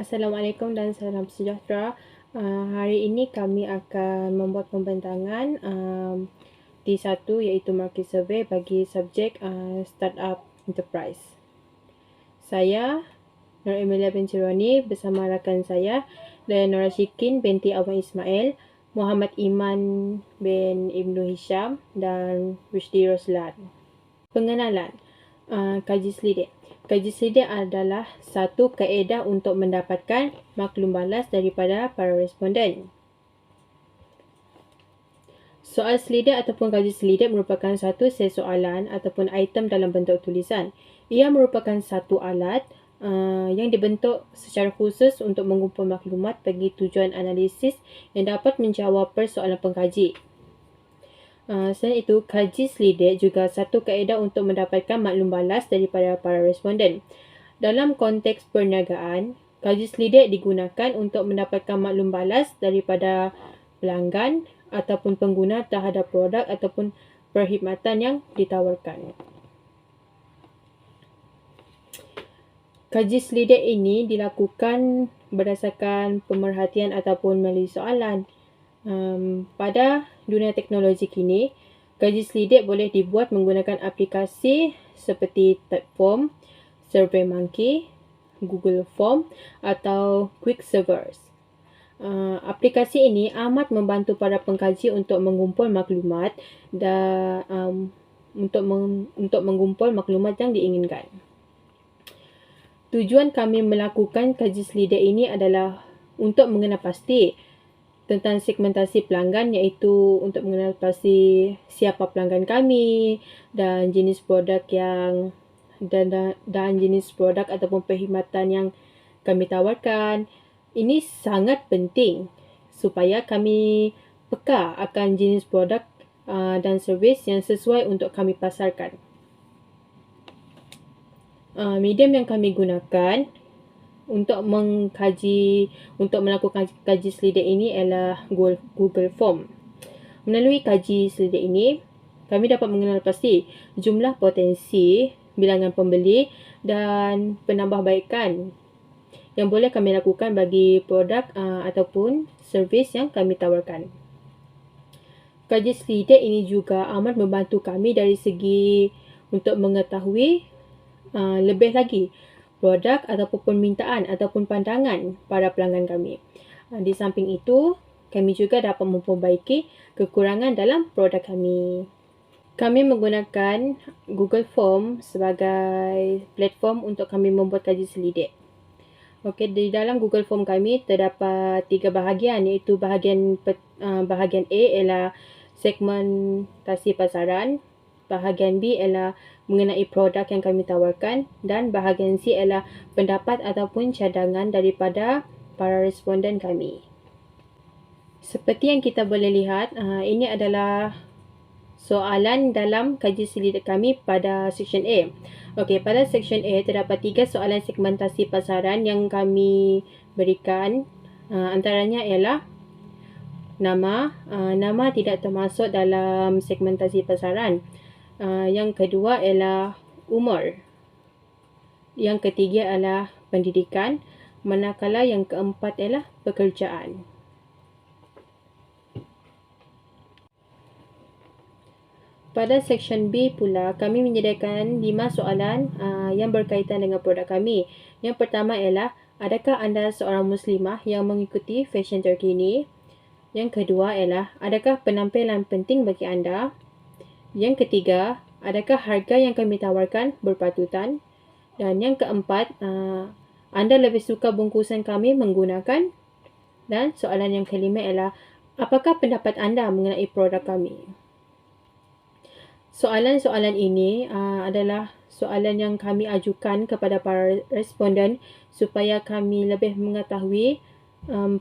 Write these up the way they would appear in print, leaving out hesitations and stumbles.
Assalamualaikum dan salam sejahtera. Hari ini kami akan membuat pembentangan T1 iaitu market survey bagi subjek Startup Enterprise. Saya Nur Emilia binti Roni bersama rakan saya Leonora Shikin binti Abang Ismail, Muhammad Iman bin Ibnu Hisham dan Rushdi Roslan. Pengenalan kaji selidik. Kaji selidik adalah satu kaedah untuk mendapatkan maklum balas daripada para responden. Soal selidik ataupun kaji selidik merupakan satu set soalan ataupun item dalam bentuk tulisan. Ia merupakan satu alat yang dibentuk secara khusus untuk mengumpul maklumat bagi tujuan analisis yang dapat menjawab persoalan pengkaji. Selain itu, kaji selidik juga satu kaedah untuk mendapatkan maklum balas daripada para responden. Dalam konteks perniagaan, kaji selidik digunakan untuk mendapatkan maklum balas daripada pelanggan ataupun pengguna terhadap produk ataupun perkhidmatan yang ditawarkan. Kaji selidik ini dilakukan berdasarkan pemerhatian ataupun melalui soalan. Pada dunia teknologi kini, kaji selidik boleh dibuat menggunakan aplikasi seperti Typeform, SurveyMonkey, Google Form atau Quickservers. Aplikasi ini amat membantu para pengkaji untuk mengumpul maklumat dan untuk mengumpul maklumat yang diinginkan. Tujuan kami melakukan kaji selidik ini adalah untuk mengenal pasti tentang segmentasi pelanggan, iaitu untuk mengenal pasti siapa pelanggan kami dan jenis produk dan jenis produk ataupun perkhidmatan yang kami tawarkan. Ini sangat penting supaya kami peka akan jenis produk dan servis yang sesuai untuk kami pasarkan. Medium yang kami gunakan untuk melakukan kaji selidik ini ialah Google Form. Melalui kaji selidik ini, kami dapat mengenal pasti jumlah potensi, bilangan pembeli dan penambahbaikan yang boleh kami lakukan bagi produk ataupun servis yang kami tawarkan. Kaji selidik ini juga amat membantu kami dari segi untuk mengetahui lebih lagi produk ataupun permintaan ataupun pandangan para pelanggan kami. Di samping itu, kami juga dapat memperbaiki kekurangan dalam produk kami. Kami menggunakan Google Form sebagai platform untuk kami membuat kaji selidik. Okey, di dalam Google Form kami terdapat 3 bahagian, iaitu bahagian A ialah segmentasi pasaran, bahagian B ialah mengenai produk yang kami tawarkan dan bahagian C ialah pendapat ataupun cadangan daripada para responden kami. Seperti yang kita boleh lihat, ini adalah soalan dalam kaji selidik kami pada section A. Okey, pada section A terdapat 3 soalan segmentasi pasaran yang kami berikan. Antaranya ialah nama tidak termasuk dalam segmentasi pasaran. Yang kedua ialah umur. Yang ketiga ialah pendidikan, manakala yang keempat ialah pekerjaan. Pada section B pula, kami menyediakan 5 soalan yang berkaitan dengan produk kami. Yang pertama ialah, adakah anda seorang muslimah yang mengikuti fashion terkini? Yang kedua ialah, adakah penampilan penting bagi anda? Yang ketiga, adakah harga yang kami tawarkan berpatutan? Dan yang keempat, anda lebih suka bungkusan kami menggunakan? Dan soalan yang kelima ialah, apakah pendapat anda mengenai produk kami? Soalan-soalan ini adalah soalan yang kami ajukan kepada para responden supaya kami lebih mengetahui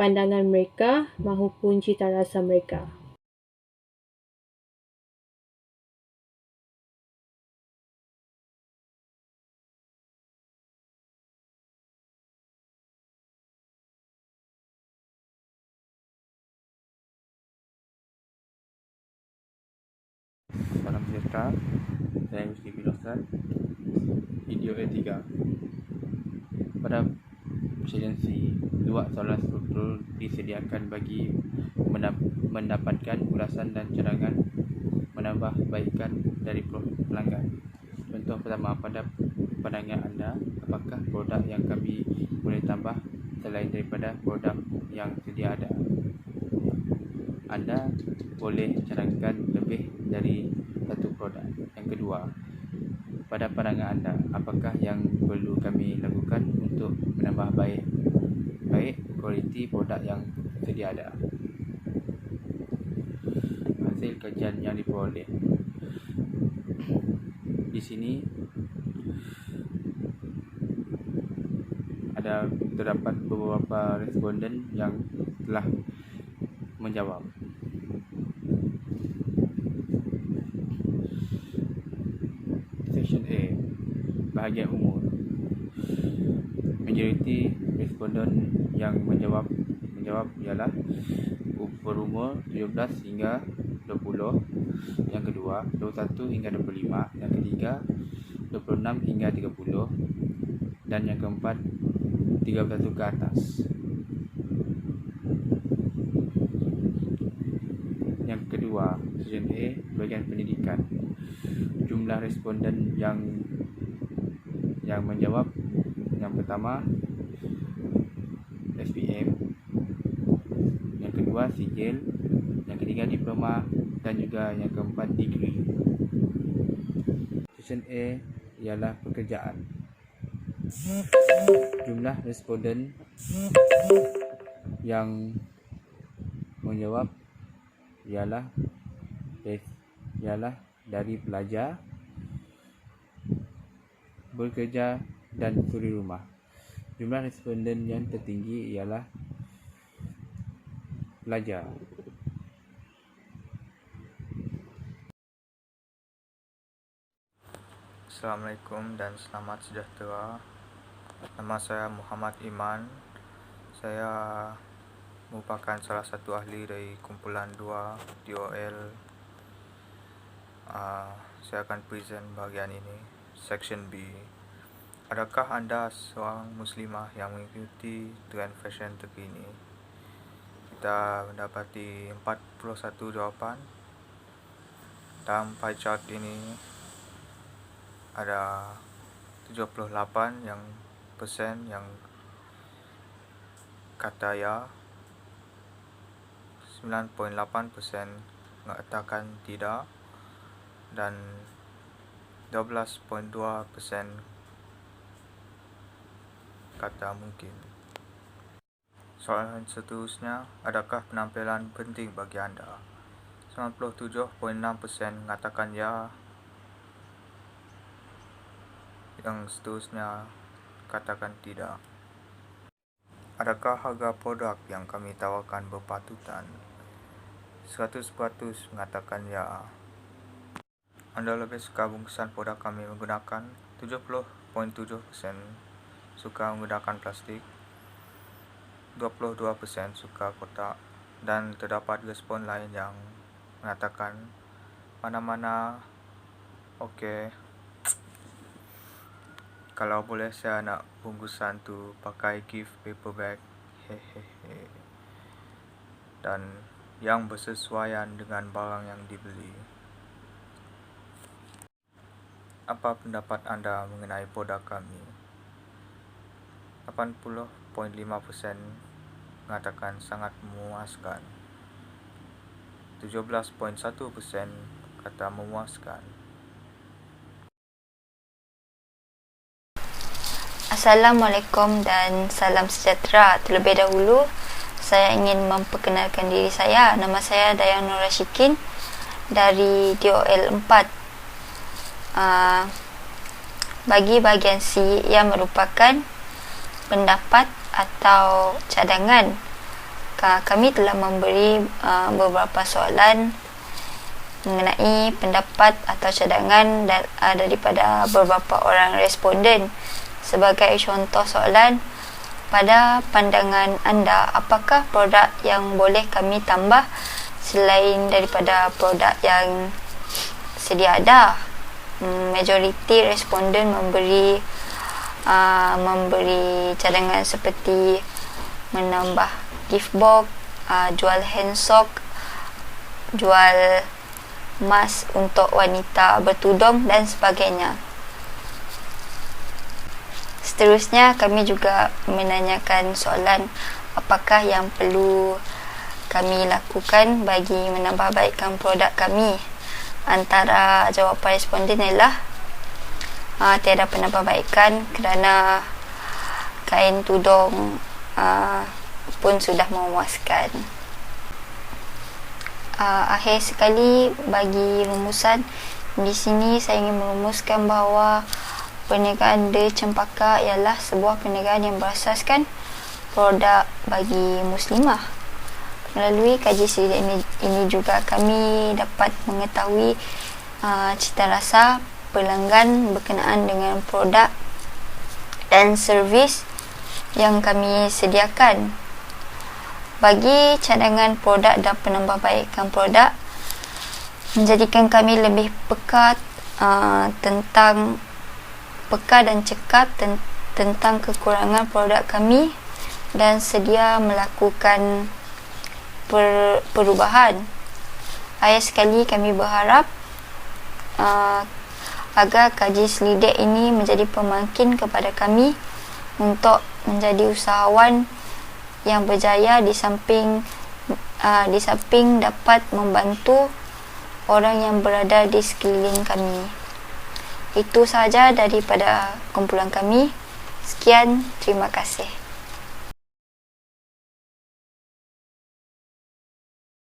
pandangan mereka maupun cita rasa mereka. Salam sejahtera, saya Rushdi bin Roslan, video A3. Pada presidensi. Dua soalan struktur disediakan bagi mendapatkan ulasan dan cadangan menambah baikan dari pelanggan. Contoh pertama, pada pandangan anda, apakah produk yang kami boleh tambah selain daripada produk yang sedia ada? Anda boleh cadangkan lebih dari satu produk. Yang kedua, pada pandangan anda, apakah yang perlu kami lakukan untuk menambah baik kualiti produk yang sedia ada? Hasil kajian yang diperoleh. Di sini terdapat beberapa responden yang telah menjawab. Section A, bahagian umur. Majoriti responden yang menjawab ialah berumur 17 hingga 20, yang kedua 21 hingga 25, yang ketiga 26 hingga 30, dan yang keempat 31 ke atas. Yang kedua, section A, bahagian pendidikan. Jumlah responden yang menjawab: yang pertama SPM, yang kedua sijil, yang ketiga diploma, dan juga yang keempat degree. Section A ialah pekerjaan. Jumlah responden yang menjawab ialah dari pelajar, bekerja, dan suri rumah. Jumlah responden yang tertinggi ialah pelajar. Assalamualaikum dan selamat sejahtera. Nama saya Muhammad Iman. Saya merupakan salah satu ahli dari kumpulan 2 DOL. Saya akan present bahagian ini, Section B. Adakah anda seorang muslimah yang mengikuti trend fashion terkini? Kita mendapati 41 jawapan. Dalam pie chart ini ada 78 persen yang kata ya, 9.8% mengatakan tidak, dan 12.2% kata mungkin. Soalan seterusnya, adakah penampilan penting bagi anda? 97.6% mengatakan ya. Yang seterusnya katakan tidak. Adakah harga produk yang kami tawarkan berpatutan? 100% mengatakan ya. Anda lebih suka bungkusan produk kami menggunakan? 70.7% suka menggunakan plastik, 22% suka kotak, dan terdapat respon lain yang mengatakan mana-mana okey. Kalau boleh saya nak bungkusan tu pakai gift paper bag, hehehe, dan yang bersesuaian dengan barang yang dibeli. Apa pendapat anda mengenai produk kami? 80.5% mengatakan sangat memuaskan, 17.1% kata memuaskan. Assalamualaikum dan salam sejahtera. Terlebih dahulu, saya ingin memperkenalkan diri saya. Nama saya Dayang Nur Rashikin dari DOL 4. Bagi bahagian C yang merupakan pendapat atau cadangan, kami telah memberi beberapa soalan mengenai pendapat atau cadangan daripada beberapa orang responden. Sebagai contoh soalan, pada pandangan anda, apakah produk yang boleh kami tambah selain daripada produk yang sedia ada? Majoriti responden memberi memberi cadangan seperti menambah gift box, jual hand sock, jual mask untuk wanita bertudung dan sebagainya. Seterusnya, kami juga menanyakan soalan apakah yang perlu kami lakukan bagi menambah baikkan produk kami. Antara jawapan responden ialah tiada penambahbaikan kerana kain tudung pun sudah memuaskan. Akhir sekali, bagi rumusan, di sini saya ingin merumuskan bahawa perniagaan The Cempaka ialah sebuah perniagaan yang berasaskan produk bagi muslimah. Melalui kaji selidik ini juga kami dapat mengetahui cita rasa pelanggan berkenaan dengan produk dan servis yang kami sediakan. Bagi cadangan produk dan penambahbaikan produk, menjadikan kami lebih peka dan cekap tentang kekurangan produk kami dan sedia melakukan perubahan. Akhir sekali, kami berharap agar kaji selidik ini menjadi pemangkin kepada kami untuk menjadi usahawan yang berjaya, di samping dapat membantu orang yang berada di sekeliling kami. Itu sahaja daripada kumpulan kami. Sekian, terima kasih.